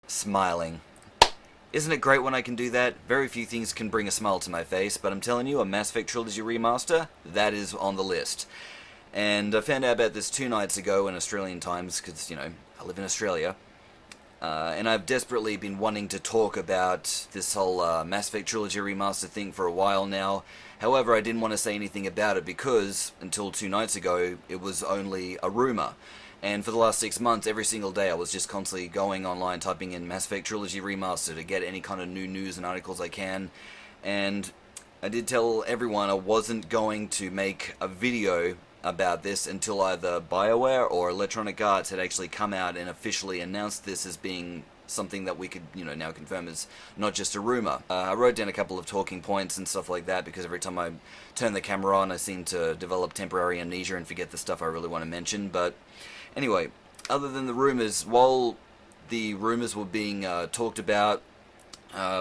Smiling. Isn't it great when I can do that? Very few things can bring a smile to my face, but I'm telling you, a Mass Effect Trilogy remaster, that is on the list. And I found out about this 2 nights ago in Australian times, because, I live in Australia. And I've desperately been wanting to talk about this whole Mass Effect Trilogy remaster thing for a while now. However, I didn't want to say anything about it because, until 2 nights ago, it was only a rumor. And for the last 6 months, every single day, I was just constantly going online, typing in Mass Effect Trilogy Remaster to get any kind of new news and articles I can. And I did tell everyone I wasn't going to make a video about this until either Bioware or Electronic Arts had actually come out and officially announced this as being something that we could, now confirm is not just a rumor. I wrote down a couple of talking points and stuff like that because every time I turn the camera on, I seem to develop temporary amnesia and forget the stuff I really want to mention. But anyway, other than the rumors, while the rumors were being talked about,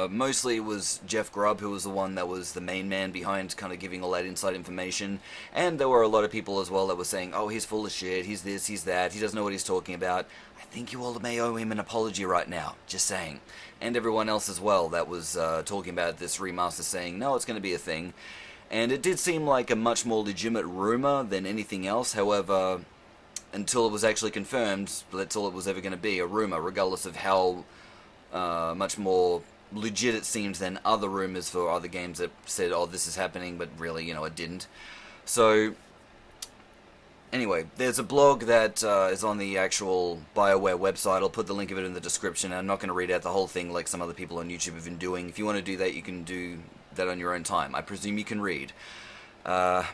mostly it was Jeff Grubb who was the one that was the main man behind kind of giving all that inside information, and there were a lot of people as well that were saying, oh, he's full of shit, he's this, he's that, he doesn't know what he's talking about. I think you all may owe him an apology right now, just saying. And everyone else as well that was talking about this remaster saying, no, it's going to be a thing. And it did seem like a much more legitimate rumor than anything else, however, until it was actually confirmed, that's all it was ever going to be, a rumor, regardless of how much more legit it seemed than other rumors for other games that said, oh, this is happening, but really, it didn't. So, anyway, there's a blog that is on the actual Bioware website. I'll put the link of it in the description. I'm not going to read out the whole thing like some other people on YouTube have been doing. If you want to do that, you can do that on your own time. I presume you can read. I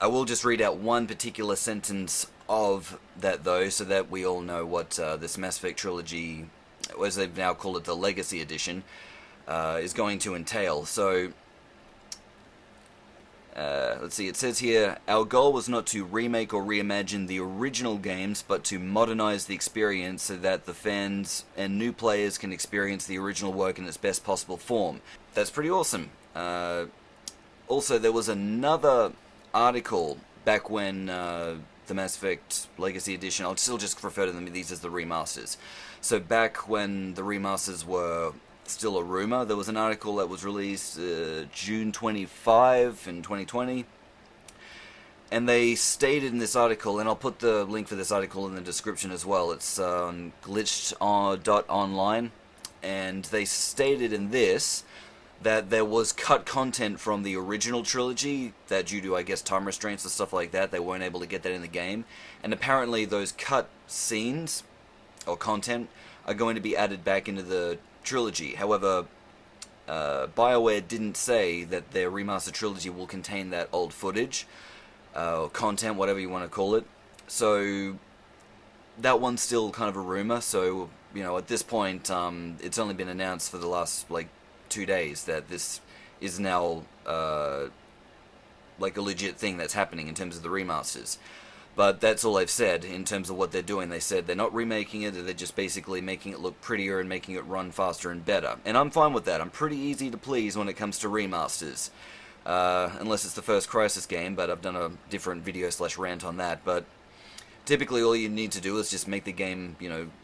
will just read out one particular sentence of that, though, so that we all know what this Mass Effect Trilogy, as they've now called it, the Legacy Edition, is going to entail. So, let's see, it says here, our goal was not to remake or reimagine the original games, but to modernize the experience so that the fans and new players can experience the original work in its best possible form. That's pretty awesome. Also, there was another article back when the Mass Effect Legacy Edition, I'll still just refer to them, these as the remasters. So back when the remasters were still a rumor, there was an article that was released June 25 in 2020, and they stated in this article, and I'll put the link for this article in the description as well, it's on glitched.online, and they stated in this that there was cut content from the original trilogy that due to, I guess, time restraints and stuff like that, they weren't able to get that in the game, and apparently those cut scenes or content are going to be added back into the trilogy. However, Bioware didn't say that their remastered trilogy will contain that old footage, or content, whatever you want to call it. So that one's still kind of a rumor. So at this point, it's only been announced for the last 2 days that this is now a legit thing that's happening in terms of the remasters. But that's all they've said in terms of what they're doing. They said they're not remaking it, they're just basically making it look prettier and making it run faster and better. And I'm fine with that. I'm pretty easy to please when it comes to remasters. Unless it's the first Crysis game, but I've done a different video/rant on that. But typically all you need to do is just make the game,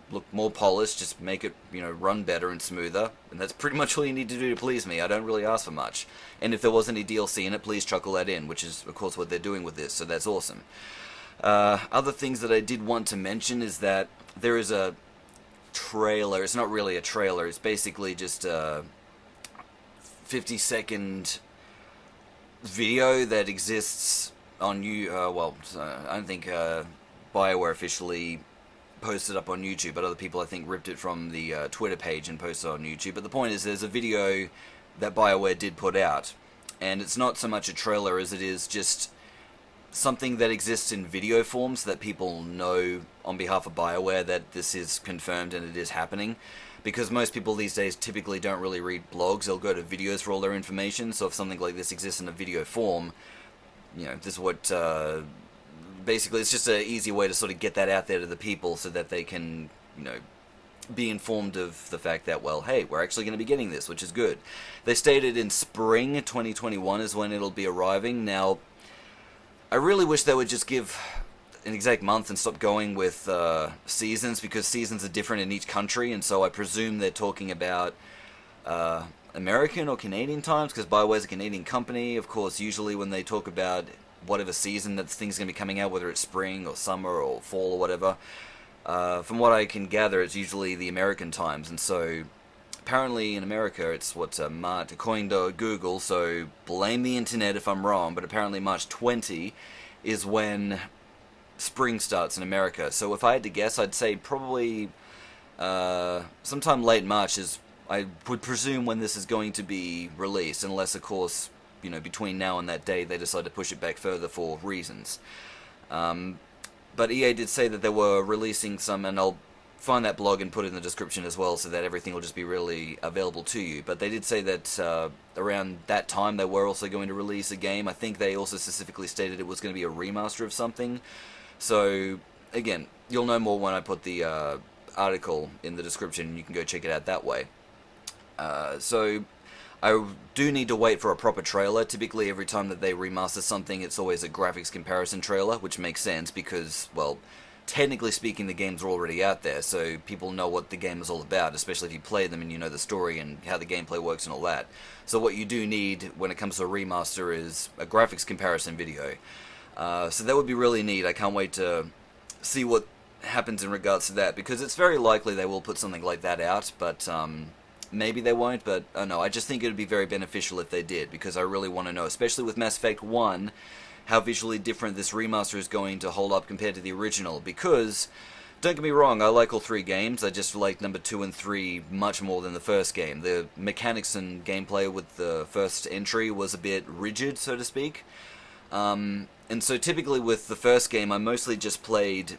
look more polished, just make it, run better and smoother. And that's pretty much all you need to do to please me. I don't really ask for much. And if there was any DLC in it, please chuckle that in, which is, of course, what they're doing with this, so that's awesome. Other things that I did want to mention is that there is a trailer. It's not really a trailer. It's basically just a 50-second video that exists on I don't think Bioware officially posted up on YouTube, but other people I think ripped it from the Twitter page and posted it on YouTube. But the point is, there's a video that Bioware did put out, and it's not so much a trailer as it is just something that exists in video form so that people know on behalf of Bioware that this is confirmed and it is happening. Because most people these days typically don't really read blogs, they'll go to videos for all their information, so if something like this exists in a video form, this is what, basically it's just an easy way to sort of get that out there to the people so that they can, be informed of the fact that, well, hey, we're actually going to be getting this, which is good. They stated in spring 2021 is when it'll be arriving. Now, I really wish they would just give an exact month and stop going with seasons, because seasons are different in each country, and so I presume they're talking about American or Canadian times, because Bioware's a Canadian company. Of course, usually when they talk about whatever season that thing's going to be coming out, whether it's spring or summer or fall or whatever, from what I can gather, it's usually the American times, and so apparently in America it's March, according to Google, so blame the internet if I'm wrong, but apparently March 20 is when spring starts in America. So if I had to guess, I'd say probably sometime late March is, I would presume, when this is going to be released, unless of course, between now and that day they decide to push it back further for reasons. But EA did say that they were releasing some, and I'll find that blog and put it in the description as well, so that everything will just be really available to you. But they did say that around that time they were also going to release a game. I think they also specifically stated it was going to be a remaster of something. So again, you'll know more when I put the article in the description, and you can go check it out that way. So I do need to wait for a proper trailer. Typically every time that they remaster something, it's always a graphics comparison trailer, which makes sense because, well, technically speaking, the games are already out there, so people know what the game is all about, especially if you play them and you know the story and how the gameplay works and all that. So what you do need when it comes to a remaster is a graphics comparison video. So that would be really neat. I can't wait to see what happens in regards to that, because it's very likely they will put something like that out, but maybe they won't, but no, I just think it would be very beneficial if they did, because I really want to know, especially with Mass Effect 1, how visually different this remaster is going to hold up compared to the original, because, don't get me wrong, I like all three games. I just like number 2 and 3 much more than the first game. The mechanics and gameplay with the first entry was a bit rigid, so to speak. And so typically with the first game, I mostly just played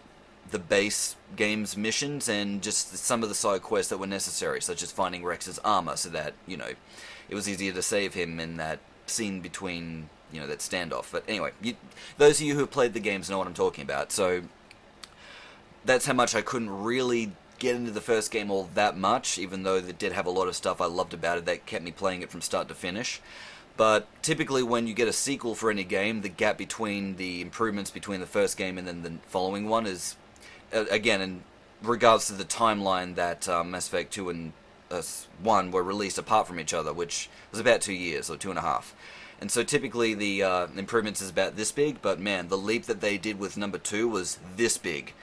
the base game's missions and just some of the side quests that were necessary, such as finding Rex's armor, so that, it was easier to save him in that scene between, that standoff. But anyway, those of you who have played the games know what I'm talking about. So that's how much I couldn't really get into the first game all that much, even though it did have a lot of stuff I loved about it that kept me playing it from start to finish. But typically when you get a sequel for any game, the gap between the improvements between the first game and then the following one is, again, in regards to the timeline that Mass Effect 2 and 1 were released apart from each other, which was about 2 years, or 2.5. And so typically the improvements is about this big, but man, the leap that they did with number 2 was this big.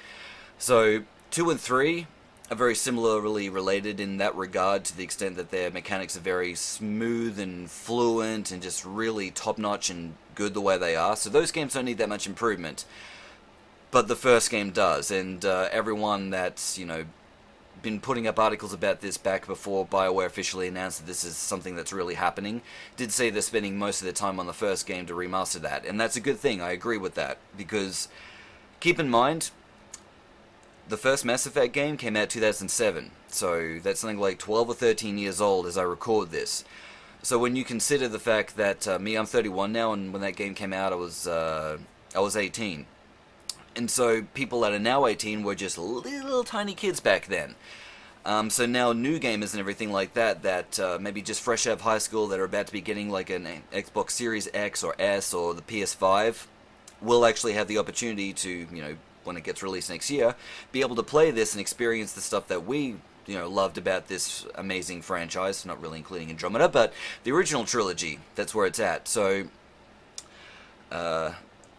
So 2 and 3 are very similarly related in that regard, to the extent that their mechanics are very smooth and fluent and just really top-notch and good the way they are. So those games don't need that much improvement. But the first game does, and everyone that's, been putting up articles about this back before Bioware officially announced that this is something that's really happening, did say they're spending most of their time on the first game to remaster that. And that's a good thing, I agree with that, because keep in mind, the first Mass Effect game came out 2007, so that's something like 12 or 13 years old as I record this. So when you consider the fact that I'm 31 now, and when that game came out I was 18. And so people that are now 18 were just little tiny kids back then. So now new gamers and everything like that maybe just fresh out of high school, that are about to be getting like an Xbox Series X or S or the PS5, will actually have the opportunity to, when it gets released next year, be able to play this and experience the stuff that we, loved about this amazing franchise, not really including Andromeda, but the original trilogy. That's where it's at. So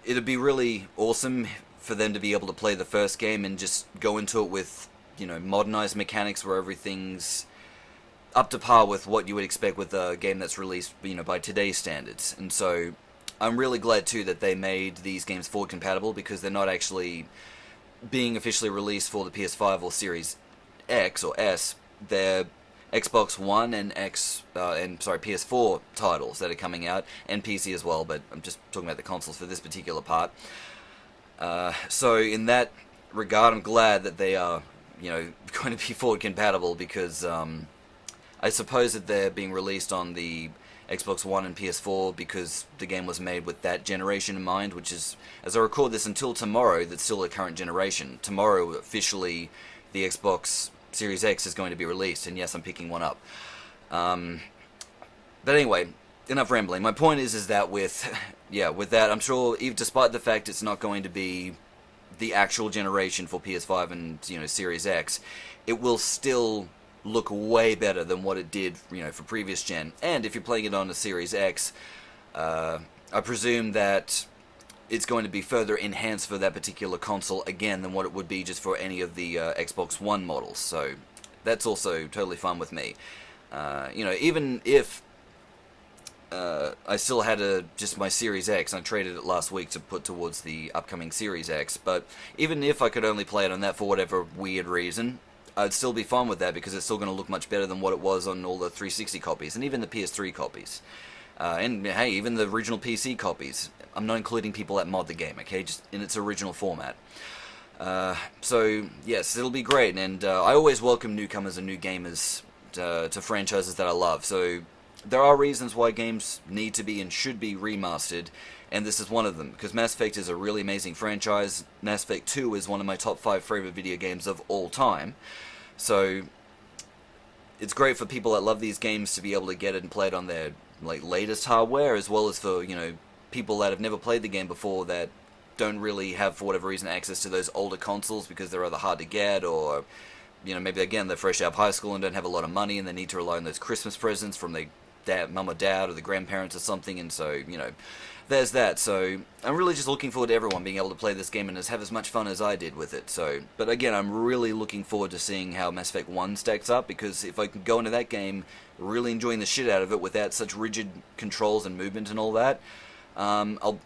it'd be really awesome for them to be able to play the first game and just go into it with, modernized mechanics where everything's up to par with what you would expect with a game that's released, by today's standards. And so I'm really glad too that they made these games forward compatible, because they're not actually being officially released for the PS5 or Series X or S. They're Xbox One and PS4 titles that are coming out, and PC as well, but I'm just talking about the consoles for this particular part. So in that regard, I'm glad that they are, going to be forward compatible, because I suppose that they're being released on the Xbox One and PS4 because the game was made with that generation in mind, which is, as I record this, until tomorrow, that's still a current generation. Tomorrow, officially, the Xbox Series X is going to be released, and yes, I'm picking one up. But anyway, enough rambling. My point is that with that, I'm sure, despite the fact it's not going to be the actual generation for PS5 and Series X, it will still look way better than what it did for previous gen. And if you're playing it on a Series X, I presume that it's going to be further enhanced for that particular console again than what it would be just for any of the Xbox One models. So that's also totally fine with me. Even if I still had just my Series X, and I traded it last week to put towards the upcoming Series X, but even if I could only play it on that for whatever weird reason, I'd still be fine with that because it's still going to look much better than what it was on all the 360 copies, and even the PS3 copies. And hey, even the original PC copies. I'm not including people that mod the game, okay? Just in its original format. So, yes, it'll be great, and I always welcome newcomers and new gamers to franchises that I love. So, there are reasons why games need to be and should be remastered, and this is one of them, because Mass Effect is a really amazing franchise. Mass Effect 2 is one of my top 5 favorite video games of all time. So, it's great for people that love these games to be able to get it and play it on their latest hardware, as well as for people that have never played the game before that don't really have, for whatever reason, access to those older consoles because they're either hard to get, or maybe again they're fresh out of high school and don't have a lot of money and they need to rely on those Christmas presents from their mum or dad or the grandparents or something, and so there's that. So I'm really just looking forward to everyone being able to play this game and have as much fun as I did with it. So, but again, I'm really looking forward to seeing how Mass Effect 1 stacks up, because if I can go into that game really enjoying the shit out of it without such rigid controls and movement and all that, I'll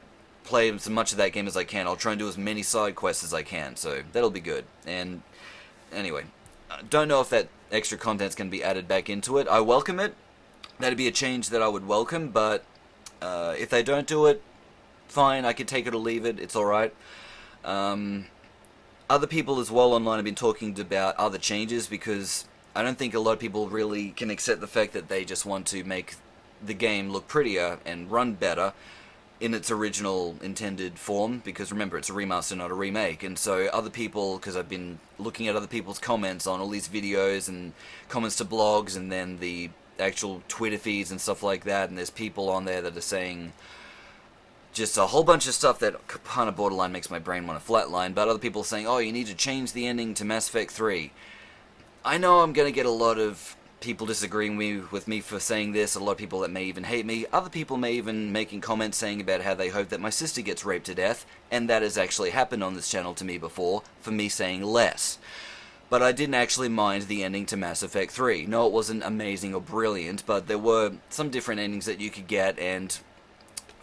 play as much of that game as I can. I'll try and do as many side quests as I can, so that'll be good. And anyway, I don't know if that extra content's going to be added back into it. I welcome it. That'd be a change that I would welcome, but if they don't do it, fine, I could take it or leave it, it's alright. Other people as well online have been talking about other changes, because I don't think a lot of people really can accept the fact that they just want to make the game look prettier and run better in its original intended form, because remember, it's a remaster, not a remake. And so other people, because I've been looking at other people's comments on all these videos and comments to blogs and then the actual Twitter feeds and stuff like that, and there's people on there that are saying just a whole bunch of stuff that kind of borderline makes my brain want to flatline, but other people are saying, oh, you need to change the ending to Mass Effect 3. I know I'm going to get a lot of people disagreeing with me for saying this, a lot of people that may even hate me, other people may even making comments saying about how they hope that my sister gets raped to death, and that has actually happened on this channel to me before, for me saying less. But I didn't actually mind the ending to Mass Effect 3. No, it wasn't amazing or brilliant, but there were some different endings that you could get, and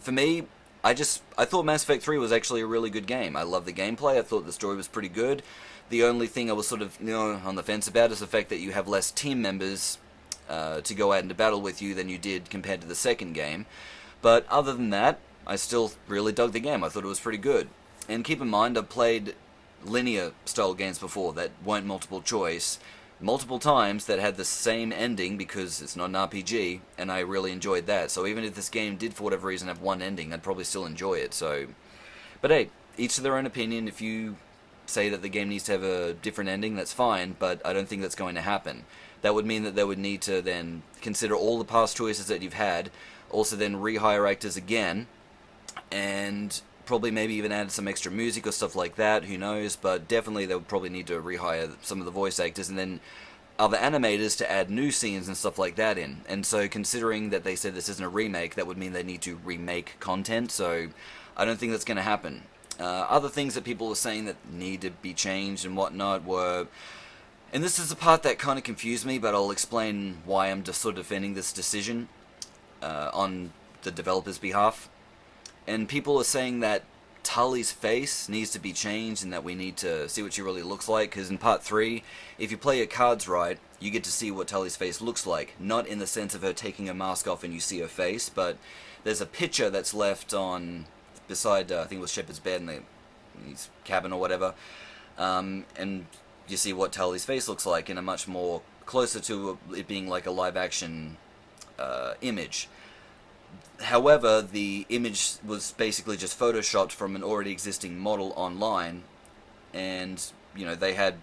for me, I thought Mass Effect 3 was actually a really good game. I loved the gameplay, I thought the story was pretty good. The only thing I was sort of on the fence about is the fact that you have less team members to go out into battle with you than you did compared to the second game. But other than that, I still really dug the game. I thought it was pretty good. And keep in mind, I've played linear style games before that weren't multiple choice multiple times that had the same ending because it's not an RPG, and I really enjoyed that. So even if this game did for whatever reason have one ending, I'd probably still enjoy it. So, but hey, each to their own opinion. If you say that the game needs to have a different ending, that's fine, but I don't think that's going to happen. That would mean that they would need to then consider all the past choices that you've had, also then rehire actors again, and probably maybe even add some extra music or stuff like that, who knows, but definitely they would probably need to rehire some of the voice actors and then other animators to add new scenes and stuff like that in. And so considering that they said this isn't a remake, that would mean they need to remake content, so I don't think that's going to happen. Other things that people were saying that need to be changed and whatnot were, and this is the part that kind of confused me, but I'll explain why I'm just sort of defending this decision on the developer's behalf. And people are saying that Tully's face needs to be changed and that we need to see what she really looks like, because in Part 3, if you play your cards right, you get to see what Tully's face looks like. Not in the sense of her taking her mask off and you see her face, but there's a picture that's left on beside, I think it was Shepard's bed in his cabin or whatever, and you see what Tully's face looks like in a much more closer to it being like a live-action image. However, the image was basically just photoshopped from an already existing model online, and they had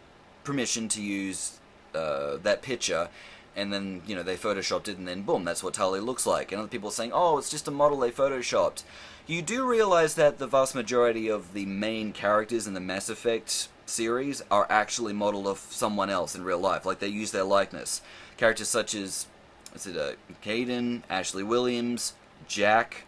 permission to use that picture And then, you know, they photoshopped it, and then boom, that's what Tali looks like. And other people are saying, oh, it's just a model they photoshopped. You do realize that the vast majority of the main characters in the Mass Effect series are actually modeled off someone else in real life. Like, they use their likeness. Characters such as, Caden, Ashley Williams, Jack,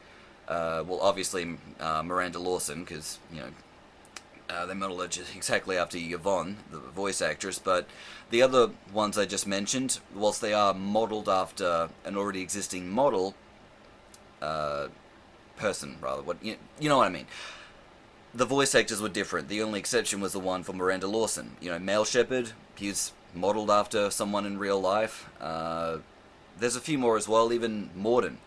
well, obviously Miranda Lawson, because, you know, they modeled her just exactly after Yvonne, the voice actress, but the other ones I just mentioned, whilst they are modeled after an already existing model, person, rather, you know what I mean. The voice actors were different. The only exception was the one for Miranda Lawson. You know, Male Shepherd, he's modeled after someone in real life. There's a few more as well. Even Morden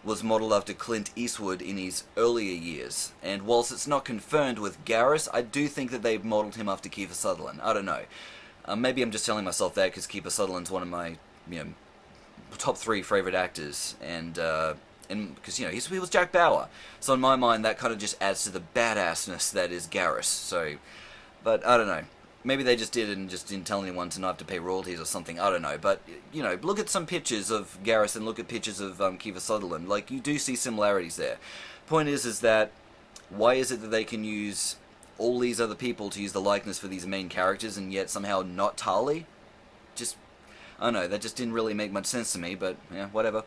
was modeled after Clint Eastwood in his earlier years. And whilst it's not confirmed with Garrus, I do think that they've modeled him after Kiefer Sutherland. I don't know. Maybe I'm just telling myself that because Kiefer Sutherland's one of my, you know, top 3 favorite actors, and because, you know, he was Jack Bauer. So in my mind, that kind of just adds to the badassness that is Garrus. So, but I don't know. Maybe they just did it and just didn't tell anyone to not have to pay royalties or something. I don't know. But, you know, look at some pictures of Garrus and look at pictures of Kiefer Sutherland. Like, you do see similarities there. Point is that why is it that they can use all these other people to use the likeness for these main characters and yet somehow not Tali? Just, I don't know. That just didn't really make much sense to me, but, yeah, whatever.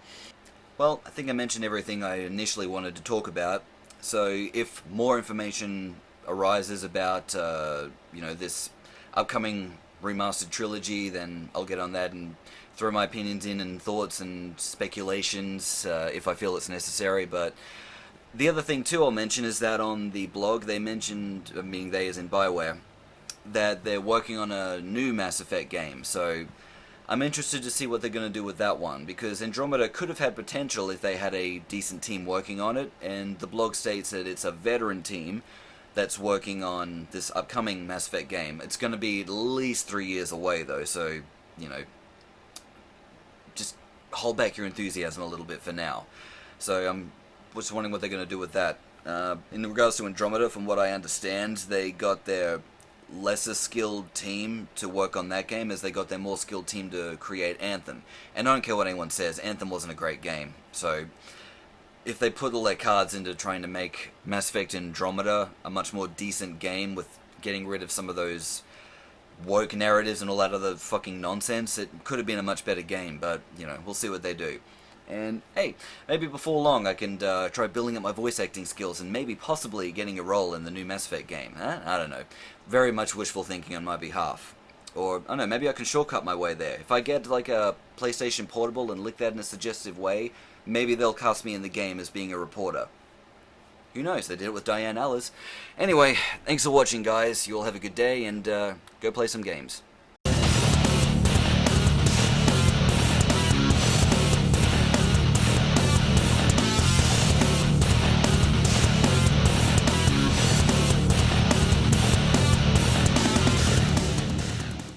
Well, I think I mentioned everything I initially wanted to talk about. So if more information arises about, you know, this upcoming remastered trilogy, then I'll get on that and throw my opinions in and thoughts and speculations if I feel it's necessary. But the other thing too I'll mention is that on the blog they mentioned, meaning they as in Bioware, that they're working on a new Mass Effect game. So I'm interested to see what they're going to do with that one, because Andromeda could have had potential if they had a decent team working on it, and the blog states that it's a veteran team that's working on this upcoming Mass Effect game. It's going to be at least 3 years away, though, so, you know, just hold back your enthusiasm a little bit for now. So I'm just wondering what they're going to do with that. In regards to Andromeda, from what I understand, they got their lesser skilled team to work on that game as they got their more skilled team to create Anthem. And I don't care what anyone says, Anthem wasn't a great game. So if they put all their cards into trying to make Mass Effect Andromeda a much more decent game with getting rid of some of those woke narratives and all that other fucking nonsense, it could have been a much better game, but, you know, we'll see what they do. And, hey, maybe before long I can try building up my voice acting skills and maybe possibly getting a role in the new Mass Effect game. Huh? I don't know. Very much wishful thinking on my behalf. Or, I don't know, maybe I can shortcut my way there. If I get, like, a PlayStation Portable and lick that in a suggestive way, maybe they'll cast me in the game as being a reporter. Who knows? They did it with Diane Allers. Anyway, thanks for watching, guys. You all have a good day, and go play some games.